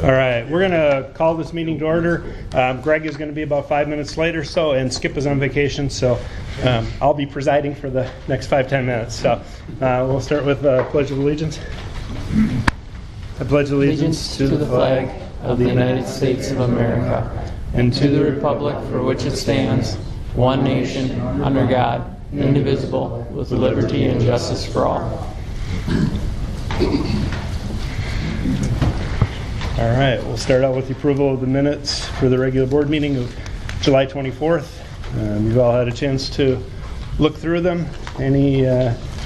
All right, we're going to call this meeting to order. Greg is going to be about 5 minutes later, and Skip is on vacation, so I'll be presiding for the next 5-10 minutes. So we'll start with Pledge of Allegiance. I pledge allegiance to the flag of the United States of America and to the republic for which it stands, one nation, under God, indivisible, with liberty and justice for all. All right, we'll start out with the approval of the minutes for the regular board meeting of July 24th. You've all had a chance to look through them. Any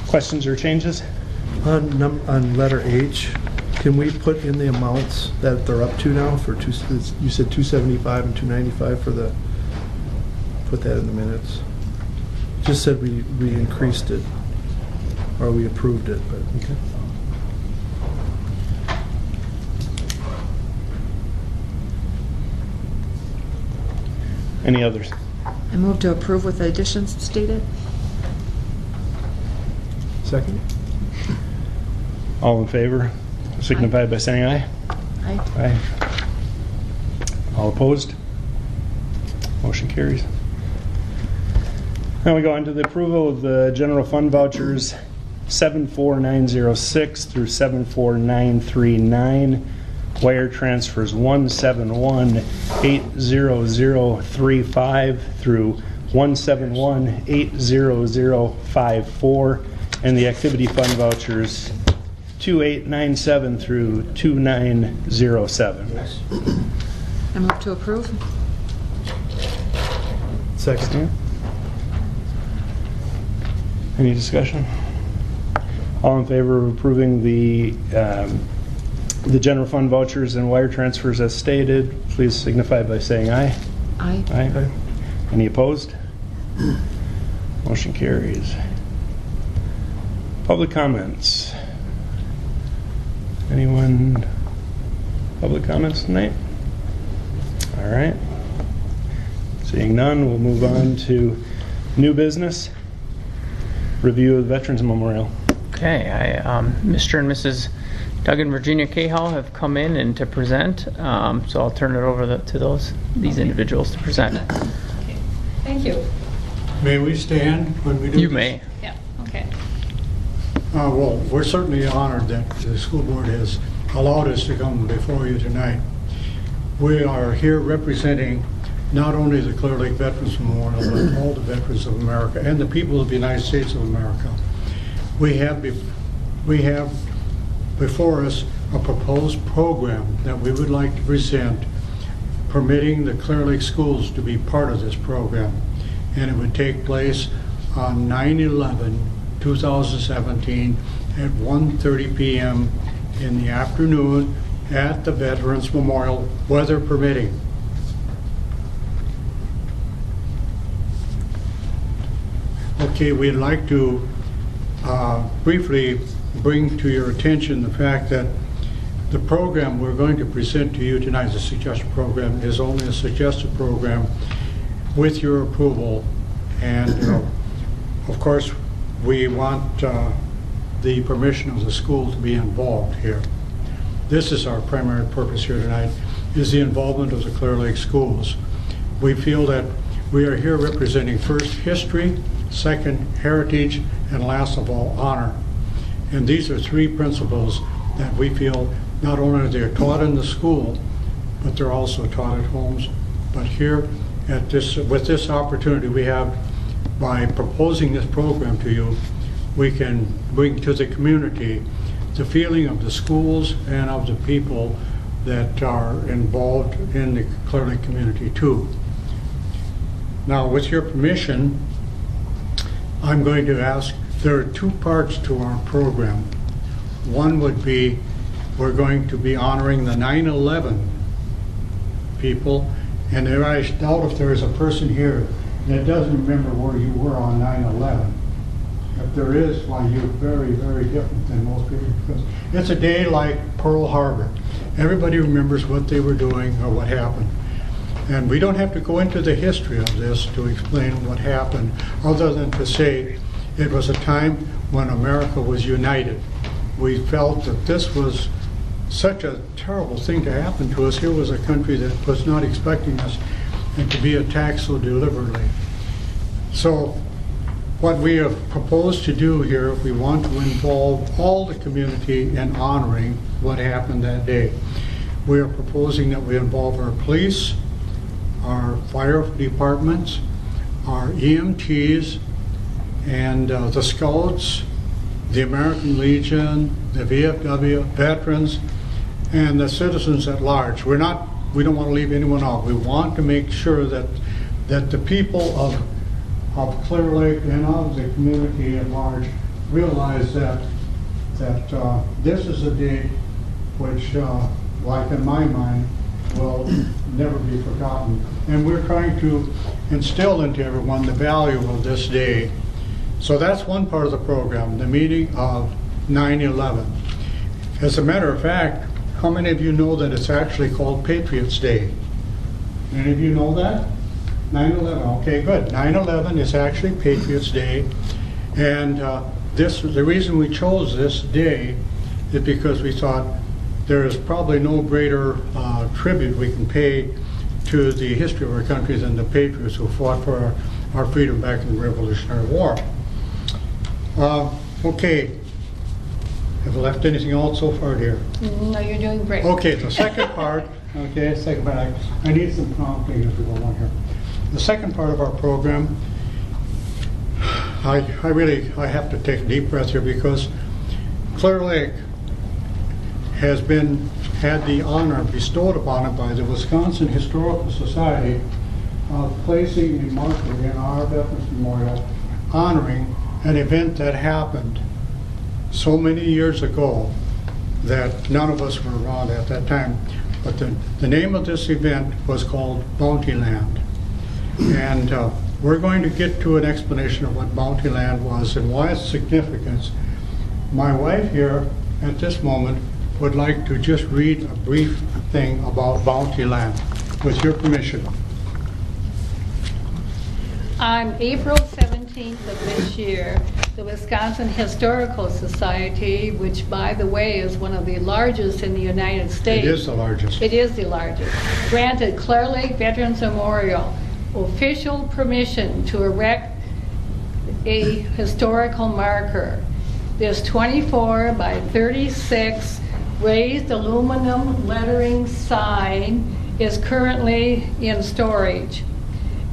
questions or changes? On letter H, can we put in the amounts that they're up to now for you said 275 and 295 for the, put that in the minutes. Just said we increased it or we approved it, but okay. Any others? I move to approve with the additions stated. Second? All in favor, signify by saying aye. Aye. Aye. All opposed? Motion carries. Now we go on to the approval of the general fund vouchers 74906 through 74939. Wire transfers 171-80035 through 171-80054, and the activity fund vouchers 2897 through 2907. I move to approve. Second. Any discussion? All in favor of approving the general fund vouchers and wire transfers as stated, please signify by saying aye. Aye. Aye. Any opposed? Motion carries. Public comments. Anyone? Public comments tonight? All right. Seeing none, we'll move on to new business. Review of the Veterans Memorial. Okay, Mr. and Mrs. Doug and Virginia Cahill have come in and to present, so I'll turn it over to these individuals to present. Okay. Thank you. May we stand when we do You this? may. Yeah, okay. Well, we're certainly honored that the school board has allowed us to come before you tonight. We are here representing not only the Clear Lake Veterans Memorial, but all the veterans of America and the people of the United States of America. We have before us a proposed program that we would like to present, permitting the Clear Lake schools to be part of this program. And it would take place on 9/11/2017 at 1:30 p.m. in the afternoon at the Veterans Memorial, weather permitting. Okay, we'd like to briefly bring to your attention the fact that the program we're going to present to you tonight, the suggested program, is only a suggested program with your approval. And of course, we want the permission of the school to be involved here. This is our primary purpose here tonight, is the involvement of the Clear Lake schools. We feel that we are here representing first history, second heritage, and last of all honor. And these are three principles that we feel not only they're taught in the school, but they're also taught at homes. But here at this, with this opportunity we have, by proposing this program to you, we can bring to the community the feeling of the schools and of the people that are involved in the Clear Lake community too. Now, with your permission, I'm going to ask, there are two parts to our program. One would be, we're going to be honoring the 9/11 people, and I doubt if there is a person here that doesn't remember where you were on 9/11. If there is, well, you're very, very different than most people, because it's a day like Pearl Harbor. Everybody remembers what they were doing or what happened. And we don't have to go into the history of this to explain what happened, other than to say it was a time when America was united. We felt that this was such a terrible thing to happen to us. Here was a country that was not expecting us and to be attacked so deliberately. So what we have proposed to do here, we want to involve all the community in honoring what happened that day. We are proposing that we involve our police, our fire departments, our EMTs, and the Scouts, the American Legion, the VFW, veterans, and the citizens at large. We don't want to leave anyone out. We want to make sure that the people of Clear Lake and of the community at large realize that this is a day which, like in my mind, will never be forgotten. And we're trying to instill into everyone the value of this day. So that's one part of the program, the meeting of 9/11. As a matter of fact, how many of you know that it's actually called Patriots Day? Any of you know that? 9/11, okay, good. 9/11 is actually Patriots Day. And the reason we chose this day is because we thought there is probably no greater tribute we can pay to the history of our country than the patriots who fought for our freedom back in the Revolutionary War. Okay, have I left anything out so far, dear? No, you're doing great. Okay, the second part, I need some prompting as we go on here. The second part of our program, I have to take a deep breath here because Clear Lake has had the honor bestowed upon it by the Wisconsin Historical Society of placing a marker in our Veterans Memorial honoring an event that happened so many years ago that none of us were around at that time. But the name of this event was called Bounty Land. And we're going to get to an explanation of what Bounty Land was and why its significance. My wife here at this moment would like to just read a brief thing about Bounty Land, with your permission. On April 17th of this year, the Wisconsin Historical Society, which by the way is one of the largest in the United States. It is the largest. It is the largest. Granted Clear Lake Veterans Memorial official permission to erect a historical marker. This 24 by 36 raised aluminum lettering sign is currently in storage.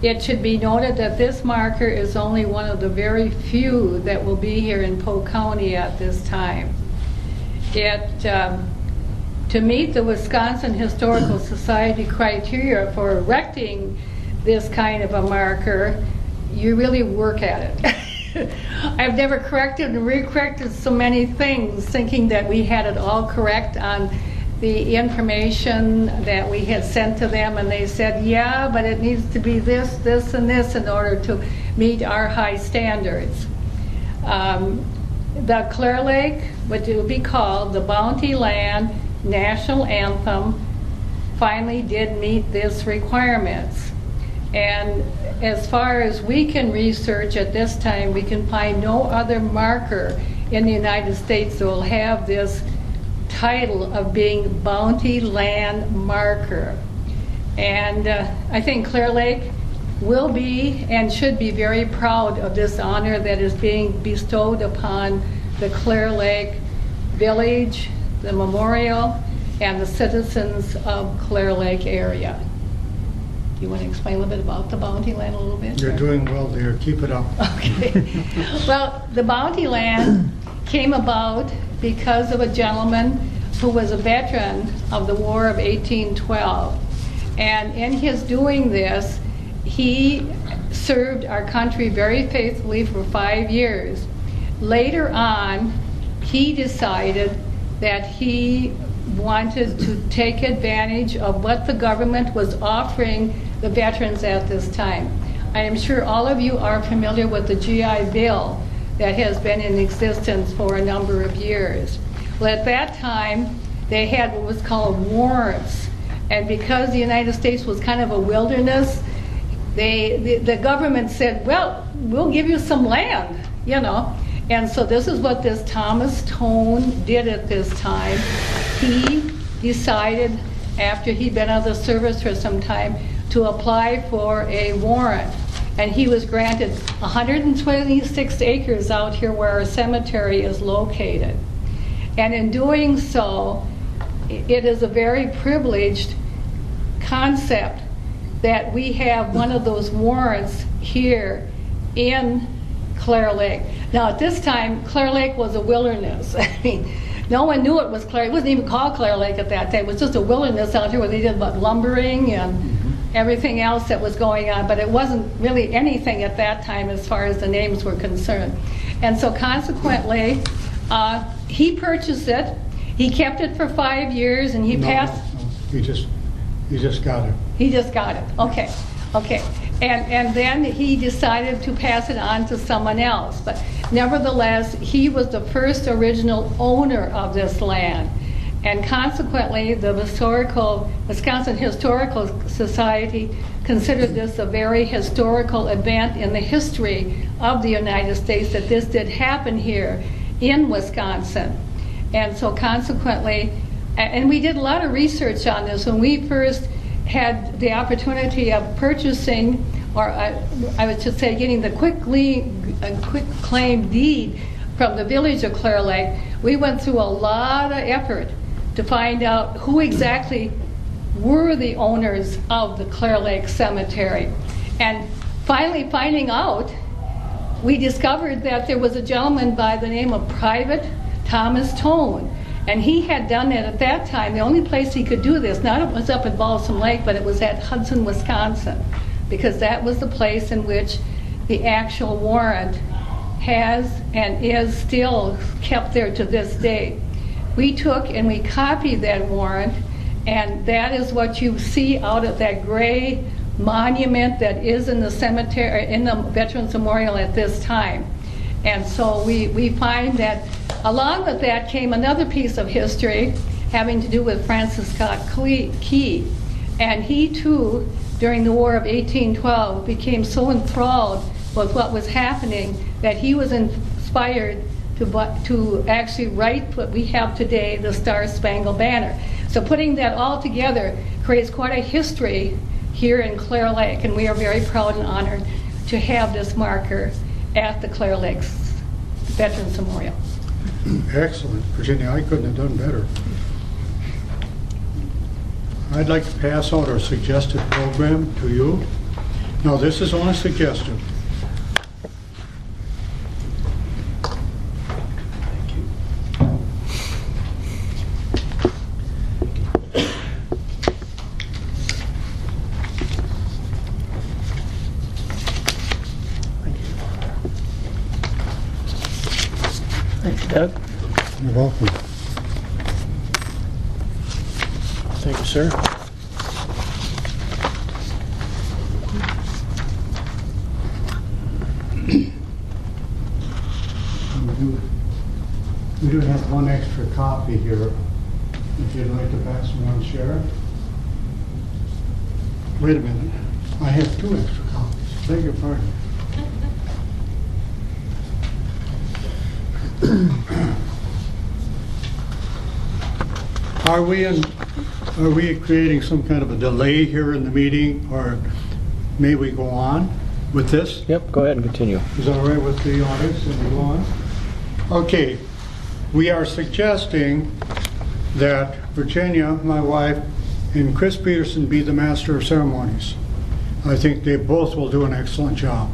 It should be noted that this marker is only one of the very few that will be here in Polk County at this time. To meet the Wisconsin Historical Society criteria for erecting this kind of a marker, you really work at it. I've never corrected and re-corrected so many things thinking that we had it all correct on the information that we had sent to them, and they said, yeah, but it needs to be this, this, and this in order to meet our high standards. The Clear Lake, what it would be called the Bounty Land National Anthem, finally did meet this requirements. And as far as we can research at this time, we can find no other marker in the United States that will have this title of being Bounty Land Marker. And I think Clear Lake will be and should be very proud of this honor that is being bestowed upon the Clear Lake Village, the memorial, and the citizens of Clear Lake area. Do you want to explain a little bit about the Bounty Land a little bit? You're doing well there. Keep it up. Okay. Well, the Bounty Land came about because of a gentleman who was a veteran of the War of 1812. And in his doing this, he served our country very faithfully for 5 years. Later on, he decided that he wanted to take advantage of what the government was offering the veterans at this time. I am sure all of you are familiar with the GI Bill that has been in existence for a number of years. Well, at that time, they had what was called warrants. And because the United States was kind of a wilderness, the government said, well, we'll give you some land, you know. And so this is what this Thomas Tone did at this time. he decided, after he'd been out of the service for some time, to apply for a warrant. And he was granted 126 acres out here where our cemetery is located. And in doing so, it is a very privileged concept that we have one of those warrants here in Clare Lake. Now, at this time, Clare Lake was a wilderness. I mean, no one knew it was Clare. It wasn't even called Clare Lake at that time. It was just a wilderness out here where they did about lumbering and everything else that was going on, but it wasn't really anything at that time as far as the names were concerned. And so consequently, he purchased it. He kept it for 5 years, and he passed. No, he just got it. He just got it. Okay. Okay. And then he decided to pass it on to someone else. But nevertheless, he was the first original owner of this land. And consequently, the Wisconsin Historical Society considered this a very historical event in the history of the United States, that this did happen here in Wisconsin. And so consequently, and we did a lot of research on this when we first had the opportunity of purchasing, or I would just say getting the quick claim deed from the village of Clare Lake. We went through a lot of effort to find out who exactly were the owners of the Clare Lake Cemetery. And finally finding out, we discovered that there was a gentleman by the name of Private Thomas Tone. And he had done it at that time. The only place he could do this, not it was up at Balsam Lake, but it was at Hudson, Wisconsin, because that was the place in which the actual warrant has and is still kept there to this day. We took and we copied that warrant, and that is what you see out of that gray monument that is in the cemetery, in the Veterans Memorial at this time. And so we find that along with that came another piece of history having to do with Francis Scott Key. And he too, during the War of 1812, became so enthralled with what was happening that he was inspired to actually write what we have today, the Star-Spangled Banner. So putting that all together creates quite a history here in Clare Lake, and we are very proud and honored to have this marker at the Clare Lakes Veterans Memorial. Excellent, Virginia. I couldn't have done better. I'd like to pass out our suggested program to you. Now, this is only suggested. Thanks, Doug. You're welcome. Thank you, sir. We do have one extra copy here. If you'd like to pass around, Sheriff. Wait a minute. I have two extra copies. Beg your pardon. Are we creating some kind of a delay here in the meeting, or may we go on with this? Yep, go ahead and continue. Is that all right with the audience? And we go on? Okay. We are suggesting that Virginia, my wife, and Chris Peterson be the master of ceremonies. I think they both will do an excellent job.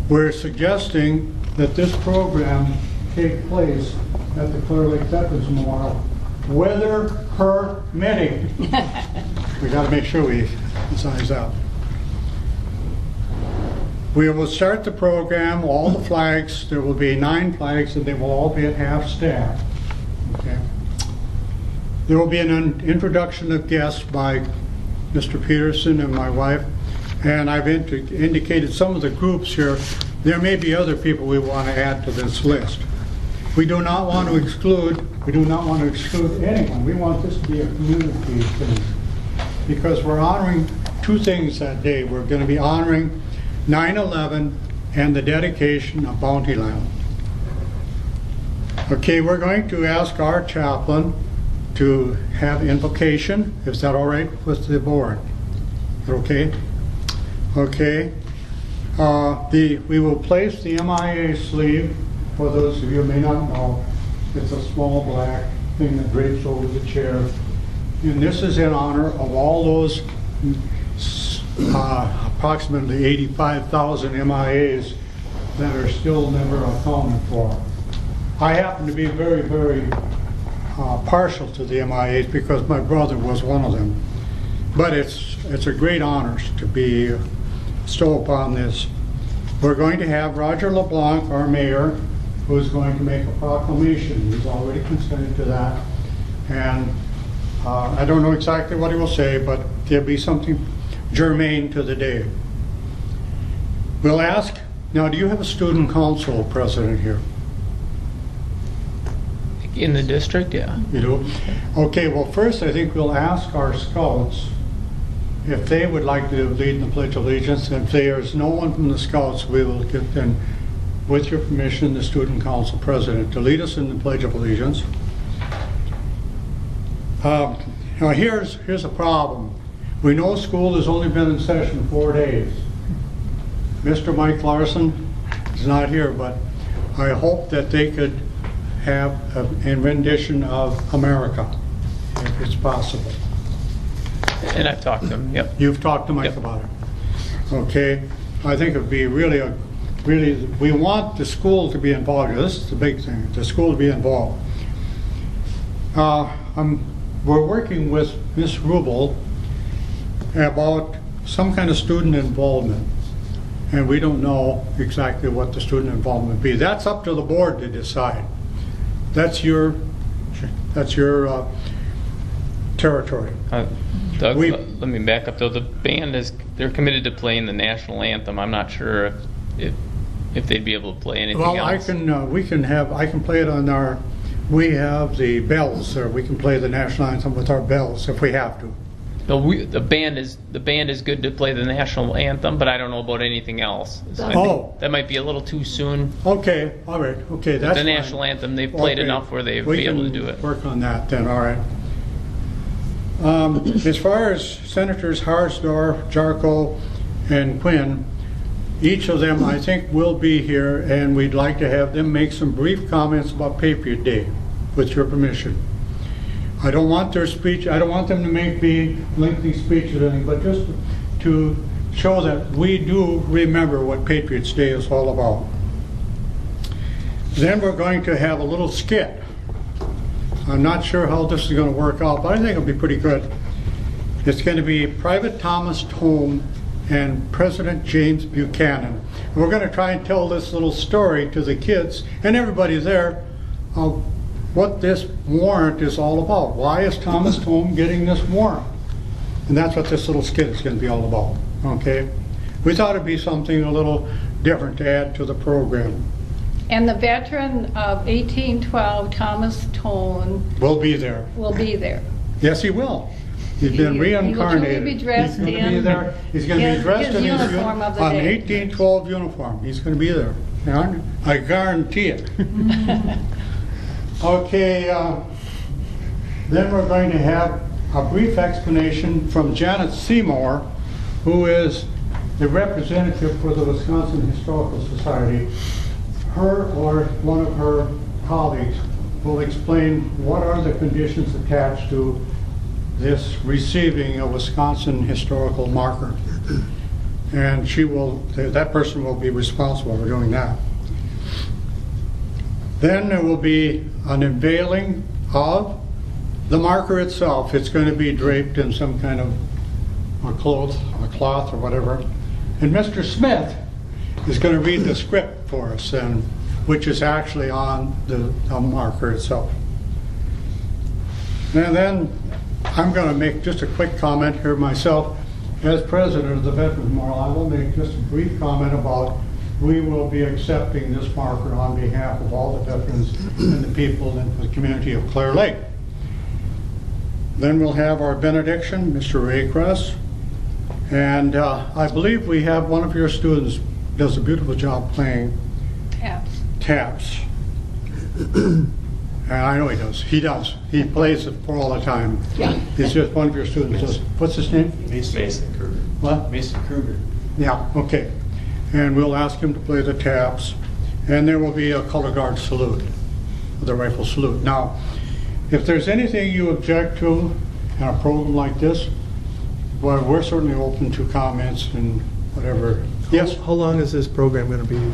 We're suggesting that this program take place at the Clare Lake Veterans Memorial, weather permitting. We got to make sure we size out. We will start the program, all the flags, there will be 9 flags, and they will all be at half staff. Okay. There will be an introduction of guests by Mr. Peterson and my wife, and I've indicated some of the groups here. There may be other people we want to add to this list. We do not want to exclude anyone. We want this to be a community thing, because we're honoring 2 things that day. We're going to be honoring 9/11 and the dedication of Bounty Land. Okay, we're going to ask our chaplain to have invocation. Is that all right with the board? Okay? Okay. We will place the MIA sleeve. For those of you who may not know, it's a small black thing that drapes over the chair. And this is in honor of all those approximately 85,000 MIAs that are still never accounted for. I happen to be very, very partial to the MIAs because my brother was one of them. But it's a great honor to be bestowed upon this. We're going to have Roger LeBlanc, our mayor, who's going to make a proclamation. He's already consented to that. And I don't know exactly what he will say, but there'll be something germane to the day. We'll ask, now do you have a student council president here? In the district, yeah. You do? Okay, well first I think we'll ask our scouts if they would like to lead in the Pledge of Allegiance. If there's no one from the scouts, we will get then, with your permission, the student council president to lead us in the Pledge of Allegiance. Now here's a problem. We know school has only been in session 4 days. Mr. Mike Larson is not here, but I hope that they could have a rendition of America, if it's possible. And I've talked to him, yep. You've talked to Mike Yep. about it. Okay, I think it'd be really we want the school to be involved. This is the big thing, the school to be involved. We're working with Ms. Rubel about some kind of student involvement, and we don't know exactly what the student involvement would be. That's up to the board to decide. That's your territory. Doug, We- let me back up though. The band they're committed to playing the national anthem. I'm not sure if they'd be able to play anything Well, else. I can play it on we have the bells, or we can play the national anthem with our bells if we have to. The band is good to play the national anthem, but I don't know about anything else. So I Oh. think that might be a little too soon. Okay, all right, okay, that's The fine. national anthem, they've played Okay, enough where they'd we be able to can do it. work on that then, all right. As far as Senators Harsdorf, Jarko, and Quinn, each of them I think will be here, and we'd like to have them make some brief comments about Patriot Day, with your permission. I don't want their speech, I don't want them to make big lengthy speeches or anything, but just to show that we do remember what Patriots Day is all about. Then we're going to have a little skit. I'm not sure how this is going to work out, but I think it'll be pretty good. It's going to be Private Thomas Tome and President James Buchanan. And we're going to try and tell this little story to the kids and everybody there of what this warrant is all about. Why is Thomas Tome getting this warrant? And that's what this little skit is going to be all about. Okay? We thought it'd be something a little different to add to the program. And the veteran of 1812, Thomas Tone, We'll be there. will be there. Yes, he will. He's been He will truly reincarnated. be dressed He's going to be in there. He's going to be his dressed in his uniform of the an day. 1812 uniform. He's going to be there. I guarantee it. Okay, then we're going to have a brief explanation from Janet Seymour, who is the representative for the Wisconsin Historical Society. Her or one of her colleagues will explain what are the conditions attached to this receiving a Wisconsin historical marker. And that person will be responsible for doing that. Then there will be an unveiling of the marker itself. It's going to be draped in some kind of a cloth or whatever. And Mr. Smith is going to read the script for us, which is actually on the marker itself. And then I'm going to make just a quick comment here myself. As president of the Veterans Memorial, I will make just a brief comment about we will be accepting this marker on behalf of all the veterans and the people in the community of Clear Lake. Then we'll have our benediction, Mr. Raycross. And I believe we have one of your students does a beautiful job playing Taps. taps. And I know he does. He does. He plays it for all the time. Yeah. He's just one of your students. What's his name? Mason Kruger. What? Mason Kruger. Yeah, okay. And we'll ask him to play the taps, and there will be a color guard salute, the rifle salute. Now, if there's anything you object to in a program like this, well, we're certainly open to comments and whatever. Yes? How long is this program going to be?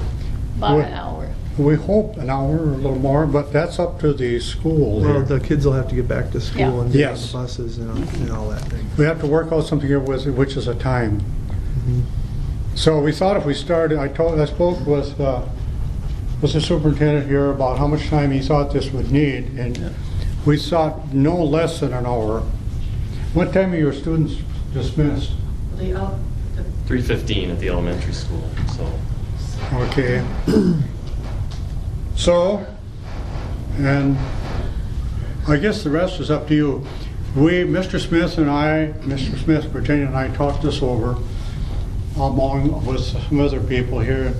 About an hour. We hope an hour or a little more, but that's up to the school Well, here. the kids will have to get back to school Yeah. and get on Yes. the buses and all that thing. We have to work out something here with, which is a time. Mm-hmm. So we thought if we started, I spoke with the superintendent here about how much time he thought this would need, and we thought no less than an hour. What time are your students dismissed? 3:15 at the elementary school, so. Okay. So, and I guess the rest is up to you. Mr. Smith and I, Mr. Smith, Virginia and I talked this over along with some other people here.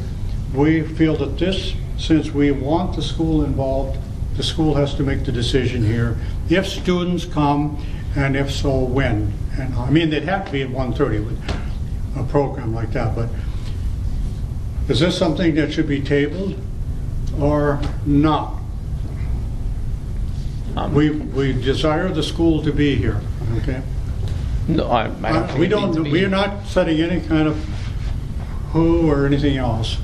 We feel that this, since we want the school involved, the school has to make the decision here. If students come, and if so, when. And I mean, they'd have to be at 1:30 with a program like that, but is this something that should be tabled or not? We desire the school to be here, okay? No, I don't think We it needs to be. we're not setting any kind of who or anything else.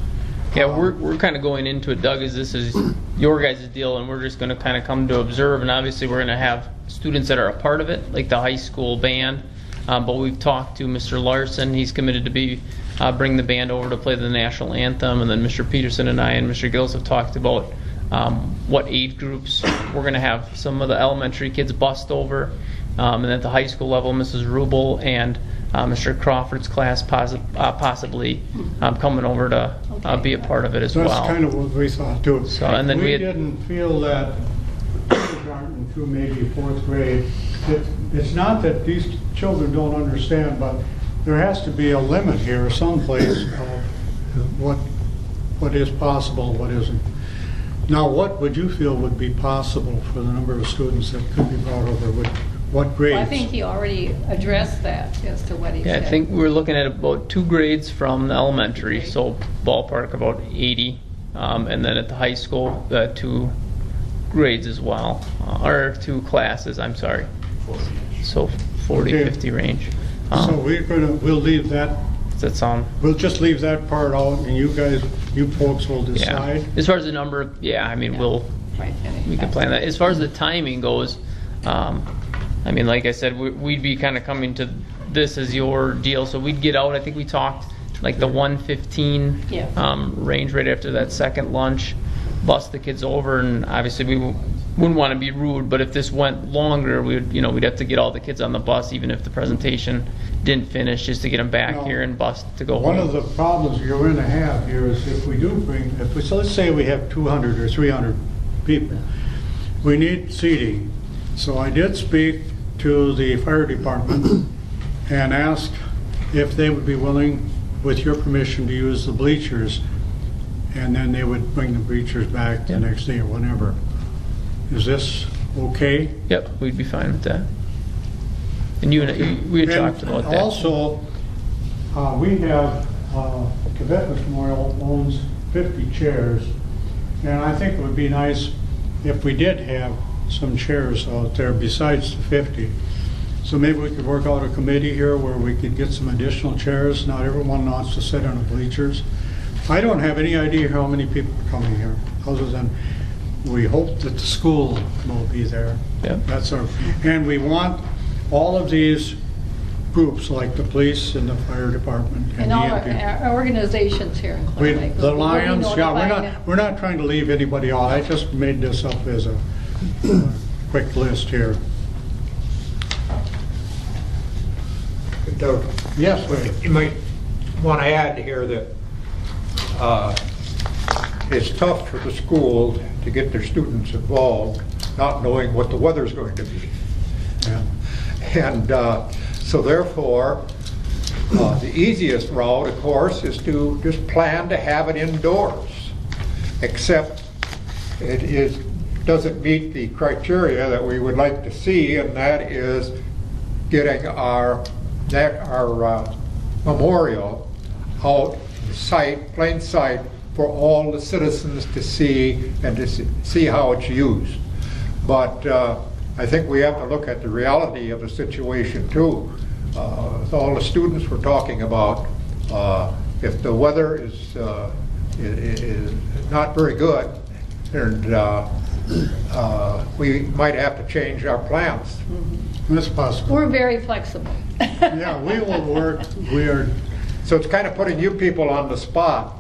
Yeah, we're kind of going into it, Doug, as this is your guys' deal, and we're just going to kind of come to observe, and obviously we're going to have students that are a part of it, like the high school band, but we've talked to Mr. Larson. He's committed to bring the band over to play the national anthem, and then Mr. Peterson and I and Mr. Gills have talked about what age groups we're going to have some of the elementary kids bust over, and at the high school level, Mrs. Rubel and Mr. Crawford's class possibly coming over to be a part of it as That's well. kind of what we thought too. So, and then we had- didn't feel that kindergarten through maybe fourth grade, it's not that these children don't understand, but there has to be a limit here someplace of what is possible, what isn't. Now, what would you feel would be possible for the number of students that could be brought over? What grades? Well, I think he already addressed that as to what he Yeah, said. I think we're looking at about 2 grades from the elementary, so ballpark about 80, and then at the high school, 2 grades as well, or 2 classes, I'm sorry. So 40, Okay. 50 range. So we'll leave that, Does that sound? we'll just leave that part out, and you folks will Yeah. decide. As far as the number, yeah, I mean, Right, we can plan that. As far as the timing goes, I mean, like I said, we'd be kind of coming to this as your deal, so we'd get out. I think we talked like the 1:15 Yeah. range right after that second lunch, bus the kids over, and obviously we wouldn't want to be rude, but if this went longer, we'd have to get all the kids on the bus, even if the presentation didn't finish, just to get them back No. here and bus to go One home. of the problems you're going to have here is if we do so let's say we have 200 or 300 people, we need seating. So I did speak to the fire department and asked if they would be willing, with your permission, to use the bleachers, and then they would bring the bleachers back the Yeah. next day or whenever. Is this okay? Yep, we'd be fine with that. And we had talked about that. Also, we have, the Veterans Memorial owns 50 chairs, and I think it would be nice if we did have some chairs out there besides the 50. So maybe we could work out a committee here where we could get some additional chairs. Not everyone wants to sit on the bleachers. I don't have any idea how many people are coming here, other than we hope that the school will be there. Yep. And we want all of these groups, like the police and the fire department and And all EMT. our organizations here in Clear Lake. The we'll be Lions, yeah, notifying we're not trying to leave anybody out. I just made this up as a quick list here. Doug, Yes, Wade. you might want to add here that it's tough for the school to get their students involved, not knowing what the weather's going to be. Yeah. And so therefore, the easiest route, of course, is to just plan to have it indoors. Except it is doesn't meet the criteria that we would like to see, and that is getting our memorial out in sight, plain sight, for all the citizens to see and to see how it's used. But I think we have to look at the reality of the situation too. With all the students we're talking about, if the weather is not very good, and we might have to change our plans. That's possible. We're very flexible. Yeah, we will work, So it's kind of putting you people on the spot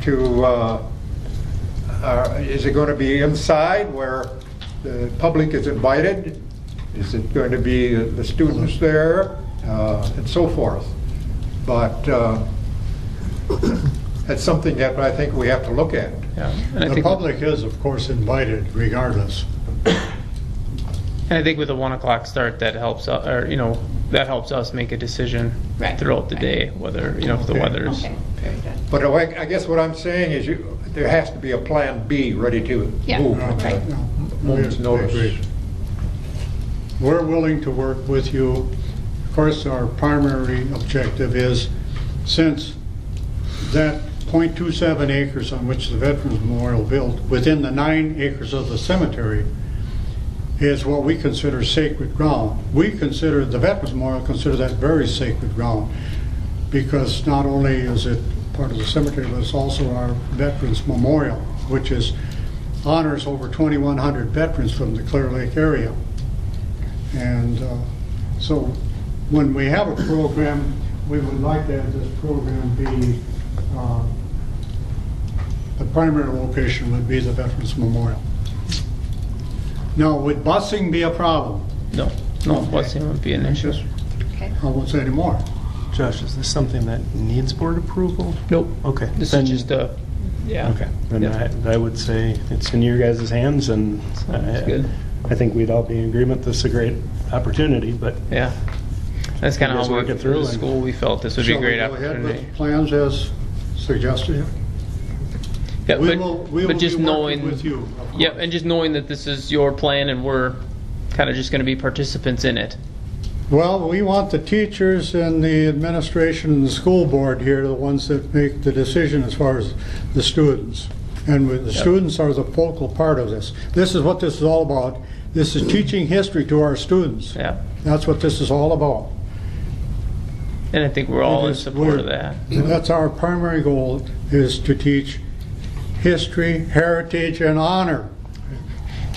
to, is it going to be inside where the public is invited? Is it going to be the students there, and so forth? But that's something that I think we have to look at. Yeah. And I the think public is, of course, invited regardless. And I think with a 1 o'clock start, that helps, that helps us make a decision Right. throughout the day, whether, if the weather's. Okay, very good. But I guess what I'm saying is there has to be a plan B ready to Yeah. move. Right. Moment's I notice. agree. We're willing to work with you. Of course, our primary objective is, since that 0.27 acres on which the Veterans Memorial built, within the 9 acres of the cemetery, is what we consider sacred ground. We consider, the Veterans Memorial consider that very sacred ground, because not only is it part of the cemetery, but it's also our Veterans Memorial, which honors over 2,100 veterans from the Clear Lake area. And so when we have a program, we would like to have this program be, the primary location would be the Veterans Memorial. Now, would busing be a problem? No, busing wouldn't be an issue. Okay. I won't say any more. Josh, is this something that needs board approval? Nope. Okay. This Then- is just a, yeah. Okay, then Yeah. I would say it's in your guys' hands, and Sounds good. I think we'd all be in agreement this is a great opportunity, but Yeah. That's kind You of guys how work we, it through the and- school, we felt this would be a Shall we great go ahead with opportunity. plans as suggested? Yeah, We but, will but be just working knowing, with you, of yeah, course. and just knowing that this is your plan and we're kind of just going to be participants in it. Well, we want the teachers and the administration and the school board here, the ones that make the decision as far as the students. And the students are the focal part of this. This is what this is all about. This is teaching history to our students. Yeah. That's what this is all about. And I think we're all It in is- support of that. That's our primary goal, is to teach history, heritage, and honor.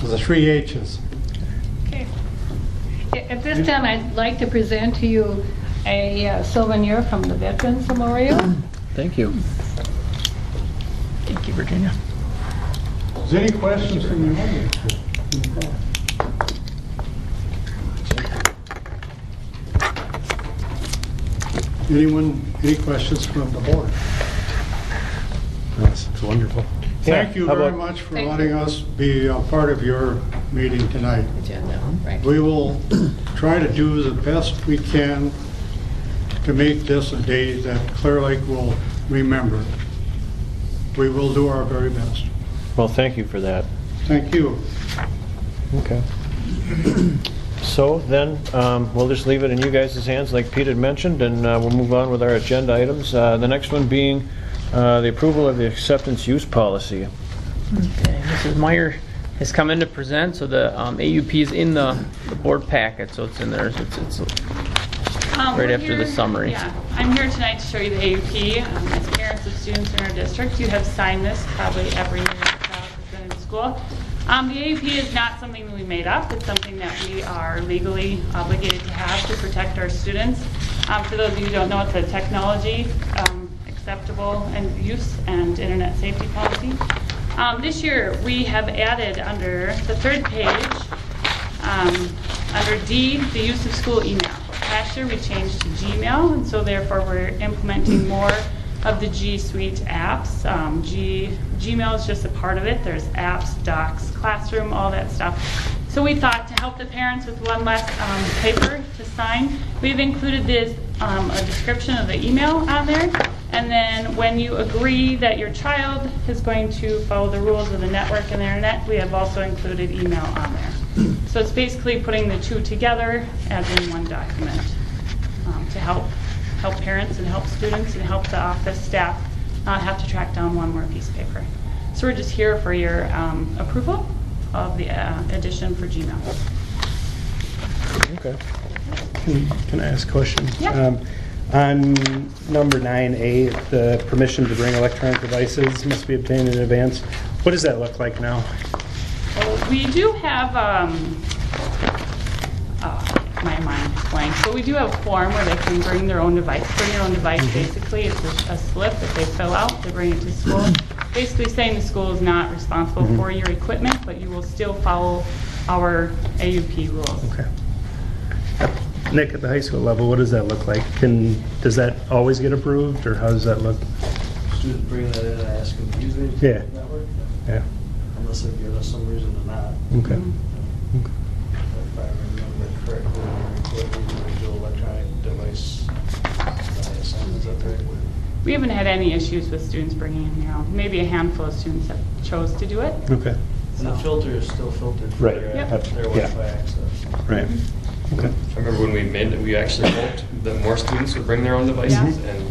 The 3 H's. Okay. At this time, I'd like to present to you a souvenir from the Veterans Memorial. thank you. Thank you, Virginia. Is there any questions from the audience? Anyone, any questions from the board? That's wonderful. Thank you how very about- much for Thank letting us be a part of your meeting tonight. Agenda, right. We will try to do the best we can to make this a day that Clear Lake will remember. We will do our very best. Well, thank you for that. Thank you. Okay. So then, we'll just leave it in you guys' hands, like Pete had mentioned, and we'll move on with our agenda items. The next one being the approval of the acceptance use policy. Okay, Mrs. Meyer has come in to present, so the AUP is in the board packet, so it's in there. So it's right We're after the here- summary. Yeah, I'm here tonight to show you the AUP. As parents of students in our district, you have signed this probably every year your child has been in school. The AUP is not something that we made up. It's something that we are legally obligated to have to protect our students. For those of you who don't know, it's a technology acceptable and use and internet safety policy. This year, we have added under the third page, under D, the use of school email. Last year, we changed to Gmail, and so therefore we're implementing more of the G Suite apps. Gmail is just a part of it. There's apps, docs, classroom, all that stuff. So we thought to help the parents with one less paper to sign, we've included this a description of the email on there. And then when you agree that your child is going to follow the rules of the network and the internet, we have also included email on there. So it's basically putting the two together as in one document to help parents and help students and help the office staff not have to track down one more piece of paper. So we're just here for your approval of the addition for Gmail. Okay. Can I ask a question? Yeah. On number 9A, the permission to bring electronic devices must be obtained in advance. What does that look like now? Well, we do have, my mind is blank, but we do have a form where they can bring their own device. Bring your own device, basically, it's a slip that they fill out, they bring it to school. Basically saying the school is not responsible for your equipment, but you will still follow our AUP rules. Okay. Nick, at the high school level, what does that look like? Does that always get approved, or how does that look? Students bring that in and ask them to use the Yeah. network, Yeah. unless they give us some reason to not. Okay. If I remember correctly, we report the individual electronic device ISM, is that right? We haven't had any issues with students bringing in their own. Maybe a handful of students have chose to do it. Okay. And the filter is still filtered for Right. their, Yep. their Yeah. Wi-Fi access. Right. Okay. I remember when we made it, we actually hoped that more students would bring their own devices, and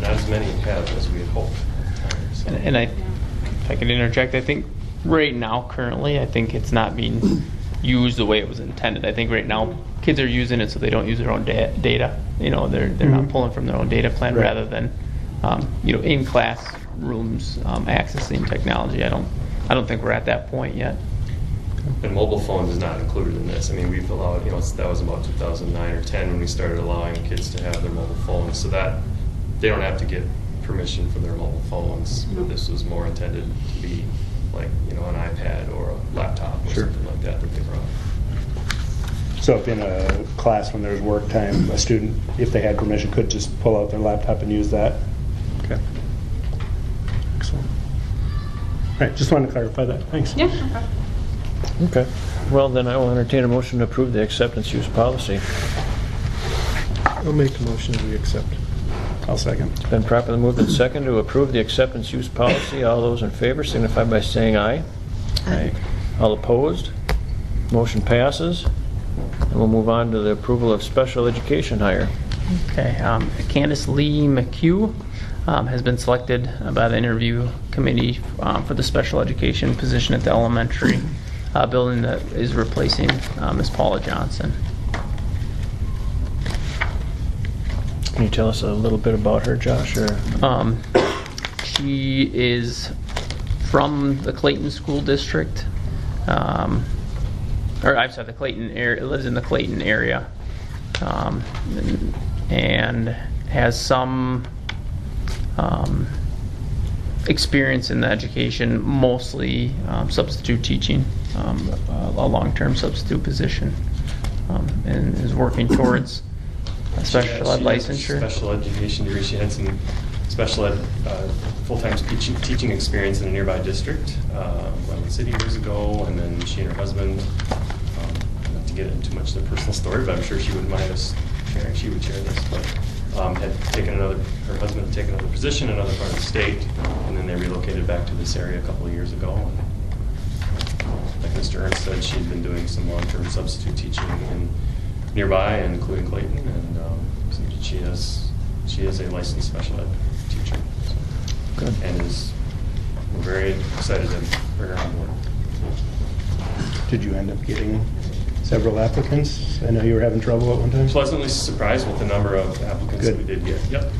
not as many have as we had hoped at the time. So. And if I can interject, I think right now, currently, I think it's not being used the way it was intended. I think right now, kids are using it so they don't use their own data. You know, they're not pulling from their own data plan Right. rather than, in classrooms accessing technology. I don't think we're at that point yet. And mobile phones is not included in this. I mean, we've allowed, that was about 2009 or 10 when we started allowing kids to have their mobile phones, so that they don't have to get permission for their mobile phones. This was more intended to be like, an iPad or a laptop or something like that they brought. So if in a class when there's work time, a student, if they had permission, could just pull out their laptop and use that? Okay. Excellent. All right, just wanted to clarify that. Thanks. Yeah. Okay. Okay. Well, then I will entertain a motion to approve the acceptance use policy. I'll make the motion that we accept. I'll second. It's been properly moved and seconded to approve the acceptance use policy. All those in favor signify by saying aye. Aye. All opposed? Motion passes. And we'll move on to the approval of special education hire. Okay, Candace Lee McHugh has been selected by the interview committee for the special education position at the elementary building that is replacing Ms. Paula Johnson. Can you tell us a little bit about her, Josh? Or? She is from the Clayton School District, the Clayton area, lives in the Clayton area, and has some experience in the education, mostly substitute teaching, a long-term substitute position, and is working towards a special ed licensure. Special education degree. She had some special ed full-time teaching experience in a nearby district, Glenwood City years ago, and then she and her husband, not to get into much of their personal story, but I'm sure she wouldn't mind us sharing. She would share this, but her husband had taken another position in another part of the state, and then they relocated back to this area a couple of years ago. And like Mr. Ernst said, she'd been doing some long-term substitute teaching in nearby, including Clayton, and so she is a licensed special ed teacher. So. Good. And we're very excited to bring her on board. Did you end up getting several applicants? I know you were having trouble at one time. Pleasantly surprised with the number of applicants Good. that we did get. Yep.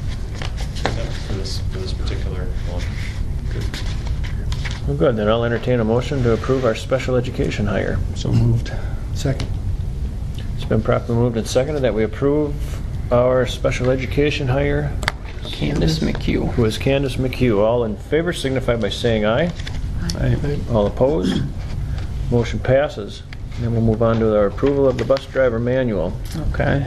For this particular one. Good. Well, good. Then I'll entertain a motion to approve our special education hire. So moved. Second. It's been properly moved and seconded that we approve our special education hire, Candace McHugh. who is Candace McHugh. All in favor signify by saying aye. Aye. All opposed? Motion passes. Then we'll move on to our approval of the bus driver manual. Okay.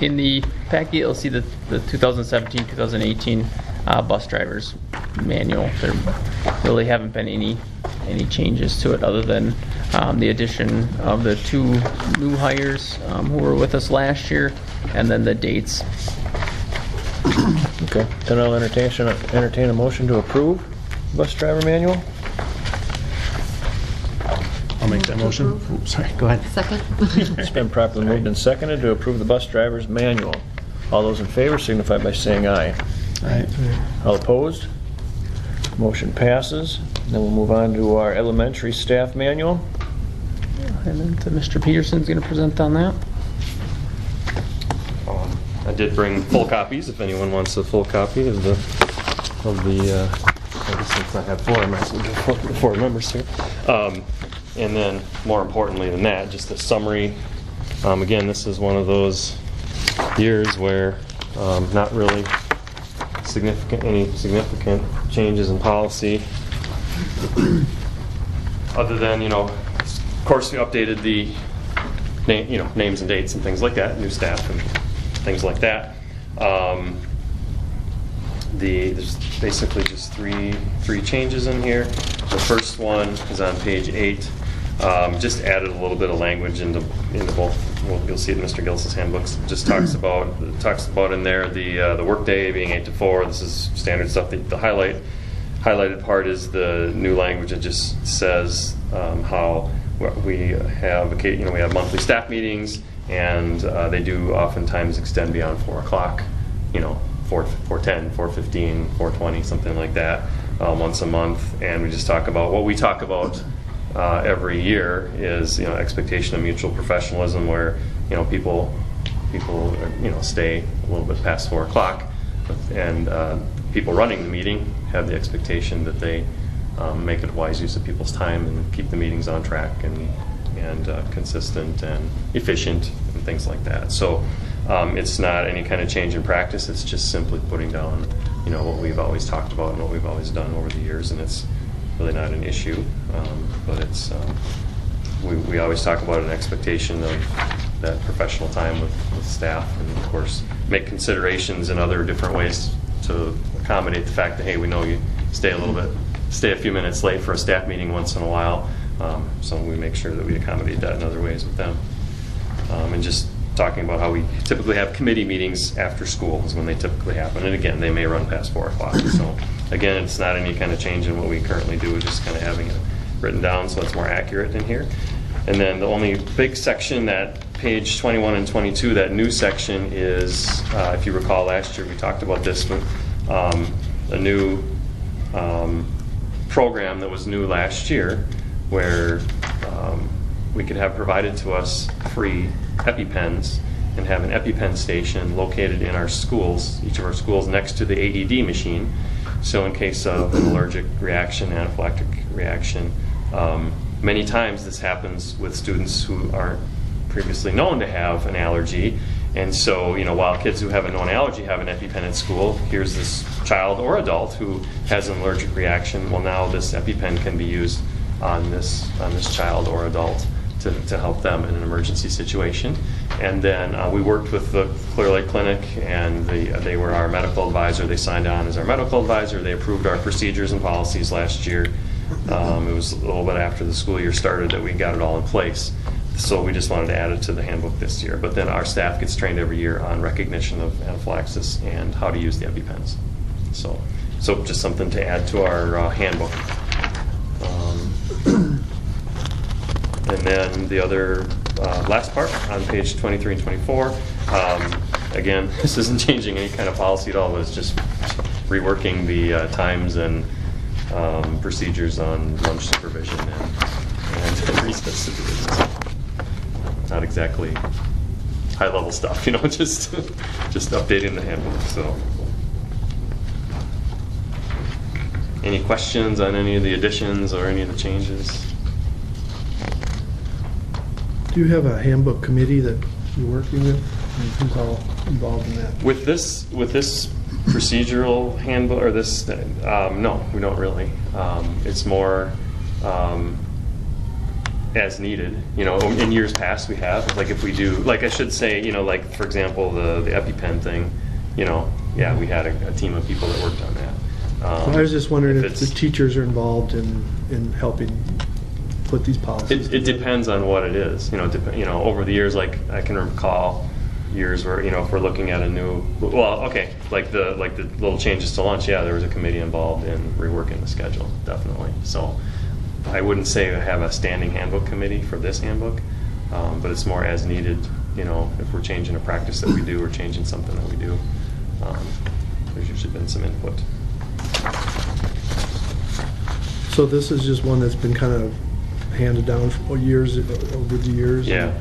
In the packet, you'll see the 2017-2018 bus drivers manual. There really haven't been any changes to it other than the addition of the 2 new hires who were with us last year, and then the dates Okay, then I'll entertain a motion to approve bus driver manual. I'll make that motion. approve. Oops, sorry, go ahead. Second? It's been properly moved and seconded to approve the bus driver's manual. All those in favor signify by saying aye. Aye. All opposed? Motion passes. Then we'll move on to our elementary staff manual. And then Mr. Peterson's going to present on that. I did bring full copies, if anyone wants a full copy of the I guess since I have four, I might as well do four members here. And then, more importantly than that, just a summary. Again, this is one of those years where not really any significant changes in policy, other than, of course, we updated the names and dates and things like that, new staff and things like that. There's basically just three changes in here. The first one is on page 8. Just added a little bit of language into both. Well, you'll see it in Mr. Gillis's handbooks. It just talks about in there the workday being 8 to 4. This is standard stuff. The highlighted part is the new language. It just says how we have we have monthly staff meetings, and they do oftentimes extend beyond 4 o'clock. 4:10, 4:15, 4:20, something like that, once a month. And we just talk about what we talk about every year is expectation of mutual professionalism, where people stay a little bit past 4 o'clock, and people running the meeting have the expectation that they make it a wise use of people's time and keep the meetings on track and consistent and efficient and things like that. So it's not any kind of change in practice. It's just simply putting down what we've always talked about and what we've always done over the years, and it's really not an issue, but it's we always talk about an expectation of that professional time with staff, and of course make considerations in other different ways to accommodate the fact that, hey, we know you stay a few minutes late for a staff meeting once in a while, so we make sure that we accommodate that in other ways with them. And just talking about how we typically have committee meetings after school is when they typically happen, and again, they may run past 4 o'clock. So again, it's not any kind of change in what we currently do, it's just kind of having it written down so it's more accurate in here. And then the only big section, that page 21 and 22, that new section is, if you recall last year we talked about this, but a new program that was new last year, where we could have provided to us free EpiPens and have an EpiPen station located in our schools, each of our schools, next to the AED machine. So in case of an allergic reaction, anaphylactic reaction, many times this happens with students who aren't previously known to have an allergy. And so, while kids who have a known allergy have an EpiPen at school, here's this child or adult who has an allergic reaction. Well, now this EpiPen can be used on this child or adult to help them in an emergency situation. And then we worked with the Clear Lake Clinic, and they were our medical advisor. They signed on as our medical advisor. They approved our procedures and policies last year. It was a little bit after the school year started that we got it all in place. So we just wanted to add it to the handbook this year. But then our staff gets trained every year on recognition of anaphylaxis and how to use the EpiPens. So just something to add to our handbook. And then the other last part on page 23 and 24. Again, this isn't changing any kind of policy at all, but it's just reworking the times and procedures on lunch supervision and recess supervision. Not exactly high-level stuff, just updating the handbook. So, any questions on any of the additions or any of the changes? Do you have a handbook committee that you're working with? And who's all involved in that? With this procedural handbook, or this, no, we don't really. It's more as needed. In years past we have, like if we do, like I should say, like for example, the EpiPen thing, yeah, we had a team of people that worked on that. I was just wondering if the teachers are involved in helping put these policies It depends on what it is. Over the years, like I can recall, years where, if we're looking at a new, well, okay, like the little changes to lunch, yeah, there was a committee involved in reworking the schedule, definitely. So I wouldn't say I have a standing handbook committee for this handbook, but it's more as needed, if we're changing a practice that we do or changing something that we do. There's usually been some input. So this is just one that's been kind of handed down for years, over the years? Yeah.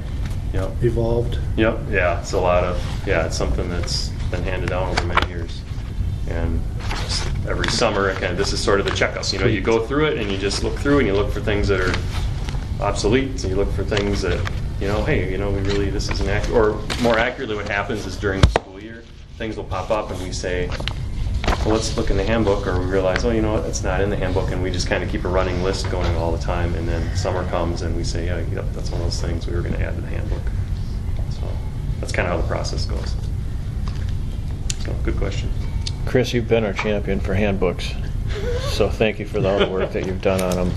and Yep. Evolved? Yep. Yeah. It's it's something that's been handed down over many years. And just every summer, this is sort of the checkups. You go through it and you just look through and you look for things that are obsolete, and you look for things that, hey, we really, this isn't accurate. Or more accurately, what happens is during the school year, things will pop up and we say, well, let's look in the handbook, or we realize, oh, you know what, it's not in the handbook, and we just kind of keep a running list going all the time, and then summer comes and we say, yeah, yep, that's one of those things we were going to add to the handbook. So that's kind of how the process goes. So, good question. Chris, you've been our champion for handbooks, so thank you for all the work that you've done on them.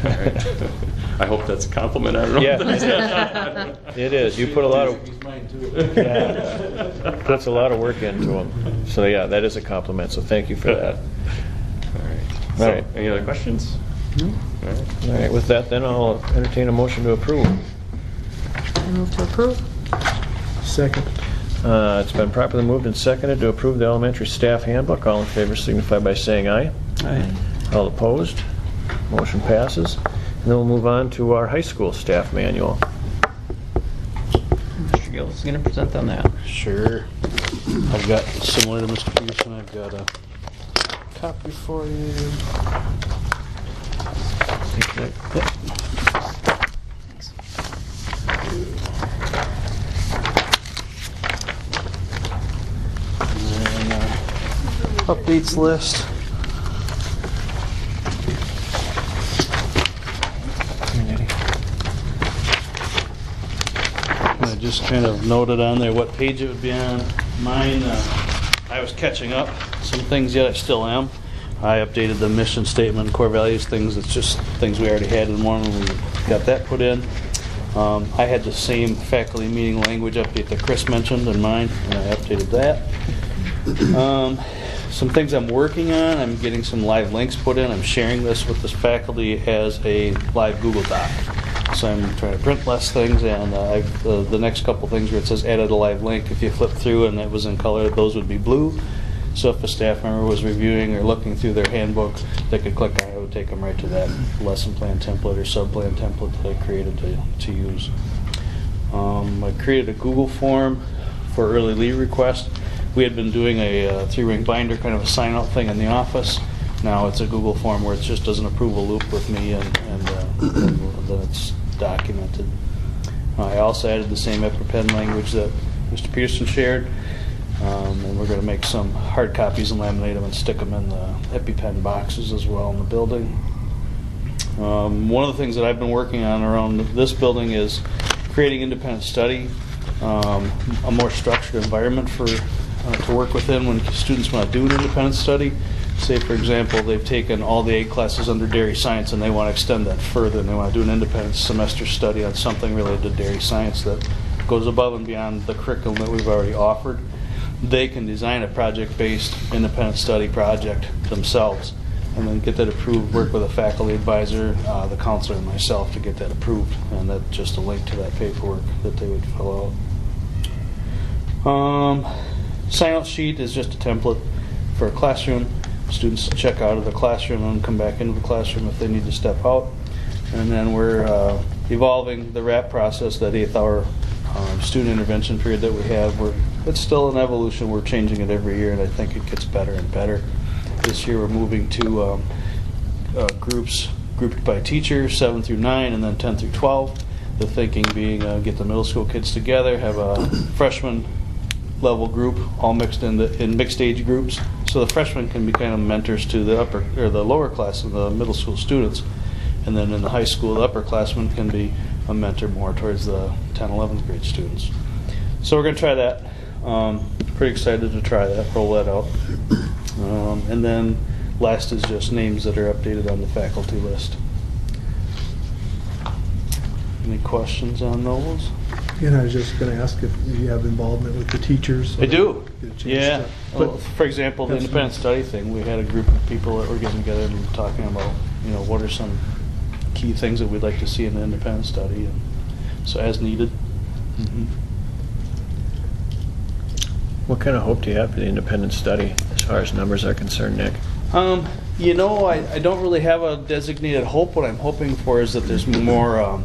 All right. I hope that's a compliment. I don't know. Yeah, it is. You put a lot of puts a lot of work into them. So yeah, that is a compliment. So thank you for that. All right. So, All right. any other questions? No. All right. All right. With that, then I'll entertain a motion to approve. I move to approve. Second. It's been properly moved and seconded to approve the elementary staff handbook. All in favor signify by saying aye. Aye. All opposed? Motion passes. And then we'll move on to our high school staff manual. Mr. Gill is going to present on that. Sure. I've got, similar to Mr. Peterson, I've got a copy for you. Yep. And then, updates list. I just kind of noted on there what page it would be on. Mine, I was catching up some things yet, I still am. I updated the mission statement, core values, things. It's just things we already had in one, and we got that put in. I had the same faculty meeting language update that Chris mentioned in mine, and I updated that. Some things I'm working on, I'm getting some live links put in. I'm sharing this with this faculty as a live Google Doc. So I'm trying to print less things, and the next couple things where it says added a live link, if you flip through and it was in color, those would be blue. So if a staff member was reviewing or looking through their handbook, they could click on it, it would take them right to that lesson plan template or sub-plan template that I created to use. I created a Google form for early leave request. We had been doing a 3-ring binder, kind of a sign-out thing in the office. Now it's a Google form where it just does an approval loop with me, and then it's documented. I also added the same EpiPen language that Mr. Peterson shared, and we're going to make some hard copies and laminate them and stick them in the EpiPen boxes as well in the building. One of the things that I've been working on around this building is creating independent study, a more structured environment for to work within when students want to do an independent study. Say, for example, they've taken all the 8 classes under dairy science and they want to extend that further, and they want to do an independent semester study on something related to dairy science that goes above and beyond the curriculum that we've already offered. They can design a project-based independent study project themselves and then get that approved, work with a faculty advisor, the counselor, and myself to get that approved. And that's just a link to that paperwork that they would fill out. Sign-out sheet is just a template for a classroom. Students check out of the classroom and come back into the classroom if they need to step out. And then we're evolving the RAP process, that 8th-hour student intervention period that we have. It's still an evolution. We're changing it every year, and I think it gets better and better. This year we're moving to groups grouped by teacher, 7 through 9, and then 10 through 12. The thinking being get the middle school kids together, have a freshman level group, all mixed in mixed age groups. So the freshmen can be kind of mentors to the upper or the lower class of the middle school students, and then in the high school, the upperclassmen can be a mentor more towards the 10th, 11th grade students. So we're going to try that. Pretty excited to try that, roll that out. And then last is just names that are updated on the faculty list. Any questions on those? And I was just going to ask if you have involvement with the teachers. so I that do. they get a chance Yeah. to Well, put- for example, the have some- independent study thing, we had a group of people that were getting together and talking about, what are some key things that we'd like to see in the independent study, and so as needed. What kind of hope do you have for the independent study as far as numbers are concerned, Nick? I don't really have a designated hope. What I'm hoping for is that there's more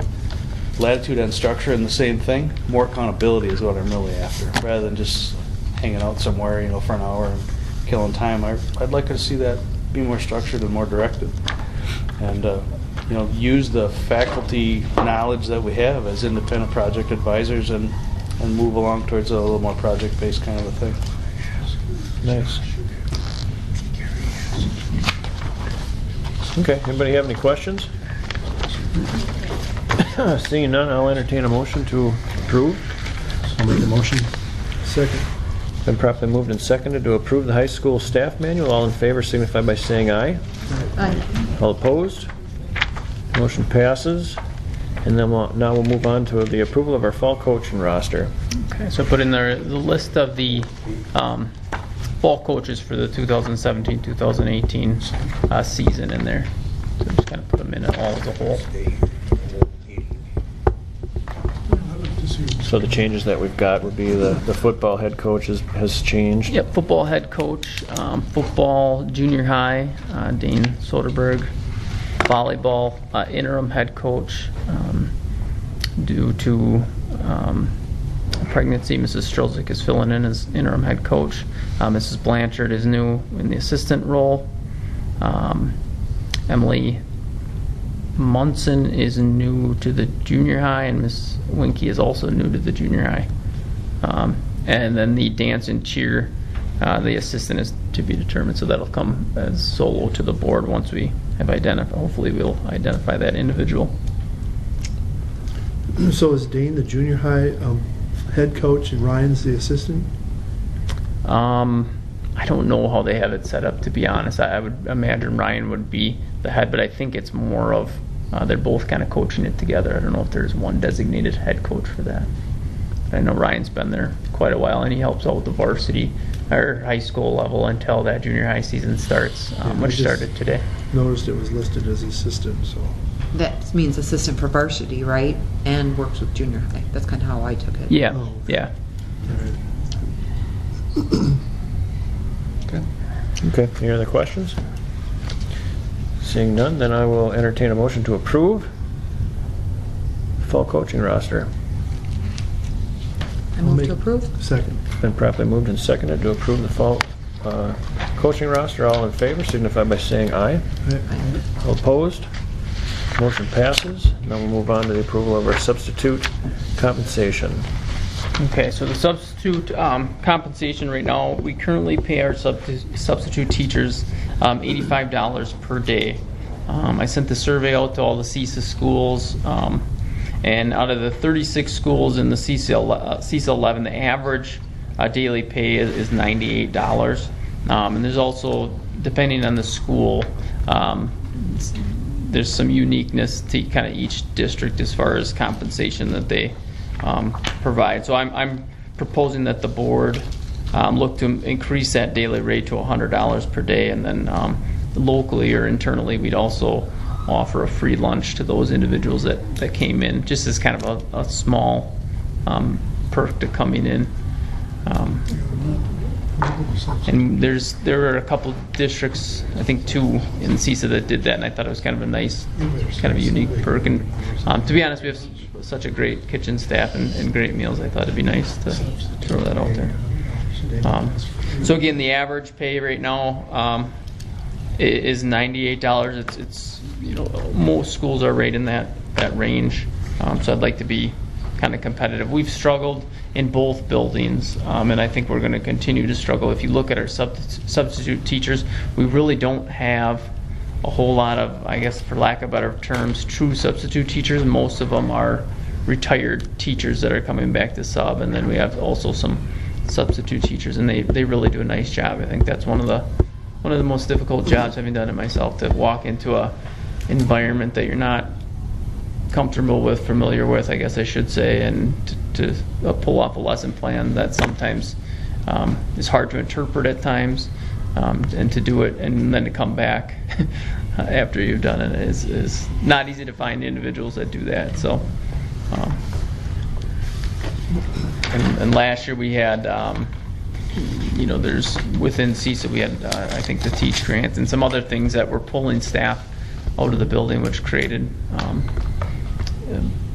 latitude and structure in the same thing. More accountability is what I'm really after, rather than just hanging out somewhere, for an hour and killing time. I'd like to see that be more structured and more directed, and use the faculty knowledge that we have as independent project advisors and move along towards a little more project-based kind of a thing. Nice. Okay, anybody have any questions? Seeing none, I'll entertain a motion to approve. I'll make a motion. Second. Been properly moved and seconded to approve the high school staff manual. All in favor signify by saying aye. Aye. All opposed? Motion passes. And then now we'll move on to the approval of our fall coaching roster. Okay, so put in there the list of the fall coaches for the 2017-2018 season in there. So just kind of put them in all as a whole. So the changes that we've got would be the football head coach has changed. Yep, football head coach, football junior high, Dane Soderberg, volleyball interim head coach, due to pregnancy. Mrs. Strelzik is filling in as interim head coach. Mrs. Blanchard is new in the assistant role. Emily Munson is new to the junior high, and Miss Winky is also new to the junior high. And then the dance and cheer, the assistant is to be determined, so that'll come as solo to the board once we have identified. Hopefully, we'll identify that individual. So is Dane the junior high head coach and Ryan's the assistant? I don't know how they have it set up, to be honest. I would imagine Ryan would be the head, but I think it's more of they're both kind of coaching it together. I don't know if there's one designated head coach for that. But I know Ryan's been there quite a while, and he helps out with the varsity or high school level until that junior high season starts, which started today. Noticed it was listed as assistant, so. That means assistant for varsity, right? And works with junior high. That's kind of how I took it. Yeah, Oh, okay. yeah. Okay, any other questions? Seeing none, then I will entertain a motion to approve fall coaching roster. I move to approve. Second. Been properly moved and seconded to approve the fall coaching roster. All in favor signify by saying aye. Aye. All opposed? Motion passes. Now we'll move on to the approval of our substitute compensation. Okay, so the substitute compensation right now, we currently pay our substitute teachers $85 per day. I sent the survey out to all the CESA schools, and out of the 36 schools in the CESA 11, the average daily pay is $98. And there's also, depending on the school, there's some uniqueness to kind of each district as far as compensation that they provide. So I'm proposing that the board look to increase that daily rate to $100 per day, and then locally or internally we'd also offer a free lunch to those individuals that came in, just as kind of a small perk to coming in. And there were a couple districts, I think 2 in CESA, that did that, and I thought it was kind of a nice, kind of a unique perk. And to be honest, we have such a great kitchen staff and great meals. I thought it'd be nice to throw that out there. So again, the average pay right now is $98. It's most schools are right in that range. So I'd like to be kind of competitive. We've struggled in both buildings, and I think we're going to continue to struggle. If you look at our substitute teachers, we really don't have a whole lot of, I guess for lack of better terms, true substitute teachers. Most of them are retired teachers that are coming back to sub, and then we have also some substitute teachers, and they really do a nice job. I think that's one of the most difficult jobs, having done it myself, to walk into a environment that you're not comfortable with, familiar with, I guess I should say, and to pull off a lesson plan that sometimes is hard to interpret at times, and to do it and then to come back after you've done it is not easy to find individuals that do that. So, and last year we had, there's within CISA we had I think the Teach grant and some other things that were pulling staff out of the building, which created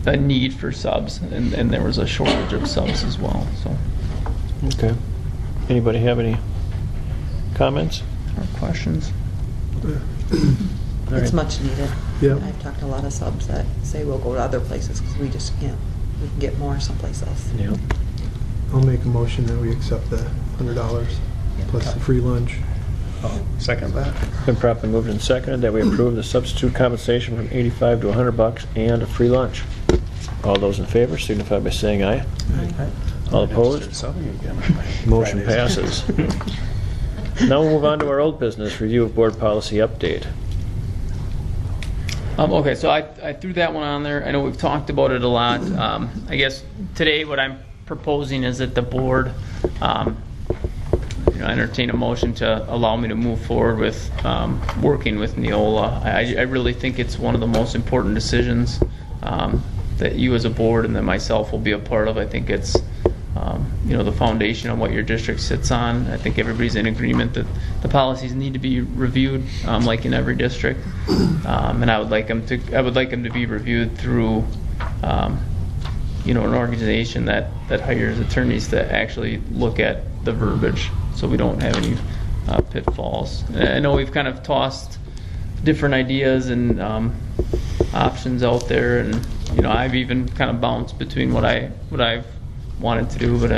a need for subs, and there was a shortage of subs as well. So, Okay. Anybody have any comments or questions? It's much needed. Yeah. I've talked to a lot of subs that say we'll go to other places because we just can't. We can get more someplace else. Yeah. I'll make a motion that we accept the $100 plus the free lunch. Second that. Been properly moved and seconded that we approve the substitute compensation from $85 to $100 and a free lunch. All those in favor signify by saying aye. All opposed? Motion passes. Now we'll move on to our old business, review of board policy update. Okay, so I threw that one on there. I know we've talked about it a lot. I guess today what I'm proposing is that the board entertain a motion to allow me to move forward with working with Neola. I really think it's one of the most important decisions that you as a board and then myself will be a part of. I think it's the foundation of what your district sits on. I think everybody's in agreement that the policies need to be reviewed, like in every district, and I would like them to be reviewed through, an organization that hires attorneys to actually look at the verbiage, so we don't have any pitfalls. And I know we've kind of tossed different ideas and options out there, and I've even kind of bounced between what I've wanted to do, but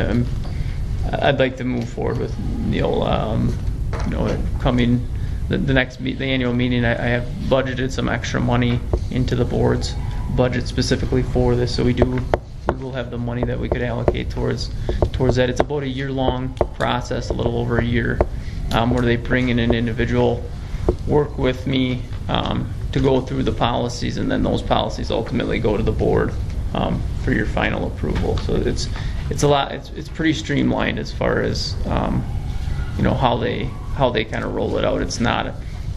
I'd like to move forward with Neola. Coming the annual meeting, I have budgeted some extra money into the board's budget specifically for this, so we will have the money that we could allocate towards that. It's about a year-long process, a little over a year, where they bring in an individual, work with me to go through the policies, and then those policies ultimately go to the board for your final approval. So it's a lot. It's pretty streamlined as far as how they kind of roll it out. It's not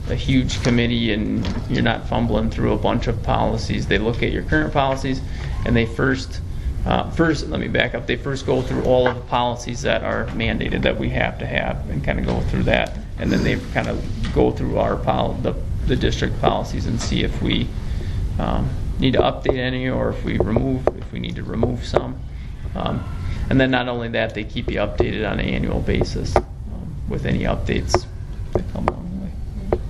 a huge committee, and you're not fumbling through a bunch of policies. They look at your current policies, and they first let me back up. They first go through all of the policies that are mandated that we have to have, and kind of go through that, and then they kind of go through the district policies and see if we need to update any, or if we need to remove some. And then not only that, they keep you updated on an annual basis with any updates that come along the way.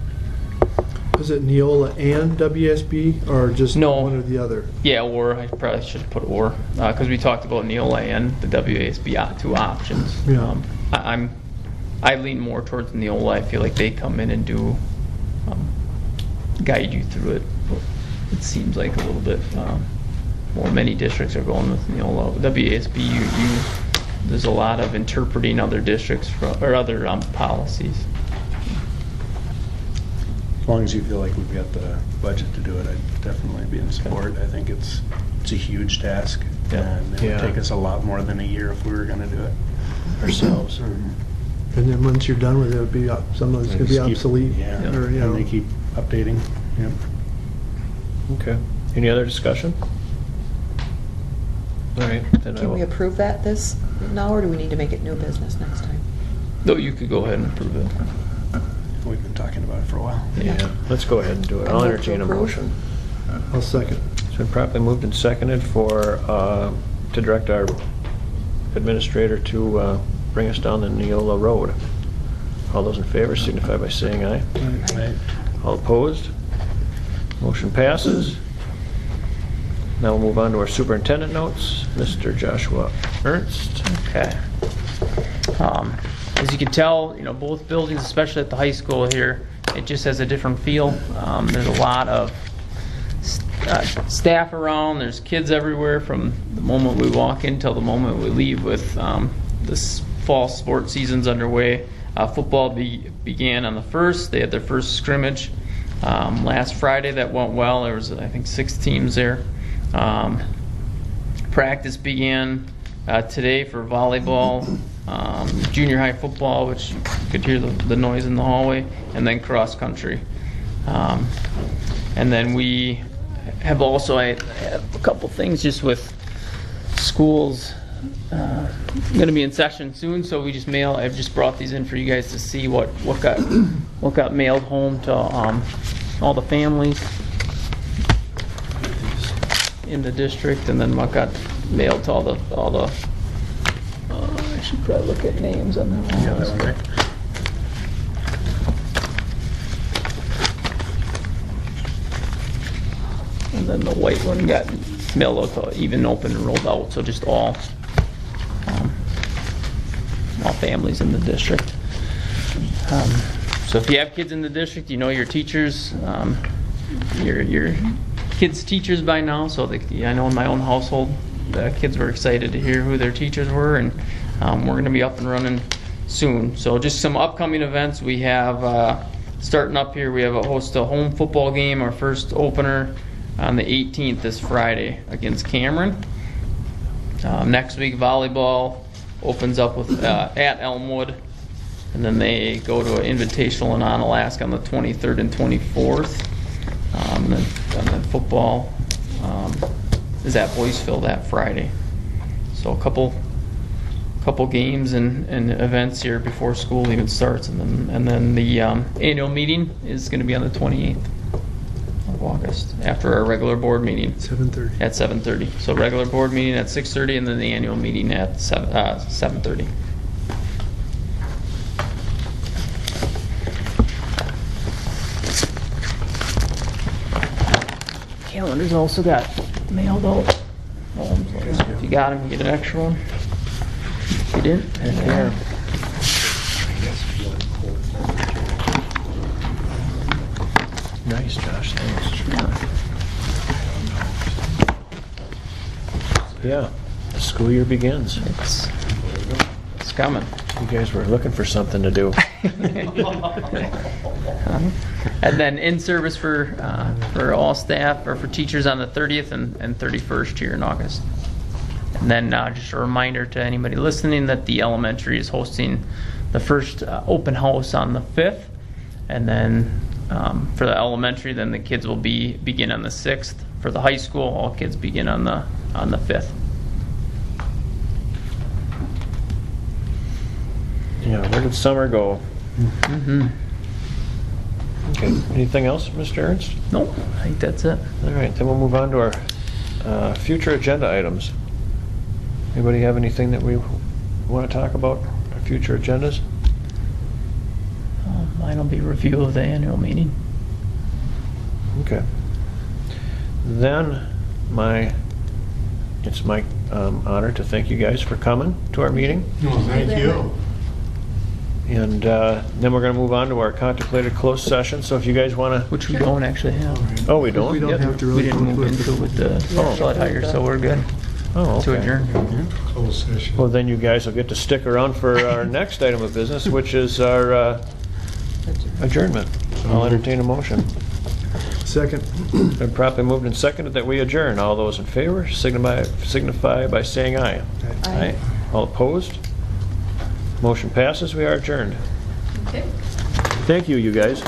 Was it Neola and WSB, or just No. one or the other? Yeah, or I probably should have put or, because we talked about Neola and the WASB two options. Yeah. I lean more towards Neola. I feel like they come in and do guide you through it. It seems like a little bit more. Many districts are going with Neola. WASB, there's a lot of interpreting other districts or other policies. As long as you feel like we've got the budget to do it, I'd definitely be in support. I think it's a huge task, and it would take us a lot more than a year if we were going to do it ourselves. And then once you're done with it, it'll be some of it's going to be obsolete. Yeah, Or, and they keep updating. Yep. Okay. Any other discussion? All right. Then Can we approve this now, or do we need to make it new business next time? No, you could go ahead and approve it. We've been talking about it for a while. Yeah. Let's go ahead and do it. I'll move to entertain a approve. motion. I'll second. It's been properly moved and seconded to direct our administrator to bring us down the Neola Road. All those in favor signify by saying aye. Right. All opposed? Motion passes. Now we'll move on to our superintendent notes. Mr. Joshua Ernst. Okay. As you can tell, both buildings, especially at the high school here, it just has a different feel. There's a lot of staff around. There's kids everywhere from the moment we walk in till the moment we leave, with this fall sports season's underway. Football began on the 1st. They had their first scrimmage last Friday. That went well. There was, I think, 6 teams there. practice began today for volleyball, junior high football, which you could hear the noise in the hallway, and then cross country. And then we have also, I have a couple things just with schools going to be in session soon, so we just I've just brought these in for you guys to see what got mailed home to all the families in the district, and then what got mailed to all the I should probably look at names on that one. Yeah, that one there. And then the white one got mailed out to even open and rolled out, so just all families in the district. So if you have kids in the district, you know your teachers, your kids' teachers by now. So I know in my own household, the kids were excited to hear who their teachers were, and we're going to be up and running soon. So just some upcoming events we have starting up here. We have a home football game, our first opener on the 18th this Friday against Cameron. Next week volleyball opens up with at Elmwood, and then they go to an invitational in Onalaska on the 23rd and 24th. And then football is at Boyceville that Friday. So a couple games and events here before school even starts, and then the annual meeting is going to be on the 28th of August after our regular board meeting. 7:30. At 7:30. So regular board meeting at 6:30, and then the annual meeting at 7:30. Calendars also got mailed out. So if you got them, you get an extra one. If you didn't, yeah. Nice, Josh. Thanks. Yeah, the school year begins. It's coming. You guys were looking for something to do. And then in service for all staff or for teachers on the 30th and 31st here in August. And then just a reminder to anybody listening that the elementary is hosting the first open house on the 5th, and then for the elementary, then the kids will begin on the 6th. For the high school, all kids begin on the 5th. Yeah, where did summer go? Mm-hmm. Okay, anything else, Mr. Ernst? Nope, I think that's it. All right, then we'll move on to our future agenda items. Anybody have anything that we want to talk about, our future agendas? Mine will be review of the annual meeting. Okay. Then it's my honor to thank you guys for coming to our meeting. Well, thank you. And then we're going to move on to our contemplated closed session. So if you guys want to... Which we don't actually have. Oh, we don't? We don't Yep. have to We really didn't go move into it. into it with the flood hire, so we're good Oh, to okay. adjourn. Closed session. Well, then you guys will get to stick around for our next item of business, which is our adjournment. I'll entertain a motion. Second. Been properly moved and seconded that we adjourn. All those in favor signify by saying aye. Aye. All opposed? Motion passes. We are adjourned. Okay. Thank you, you guys.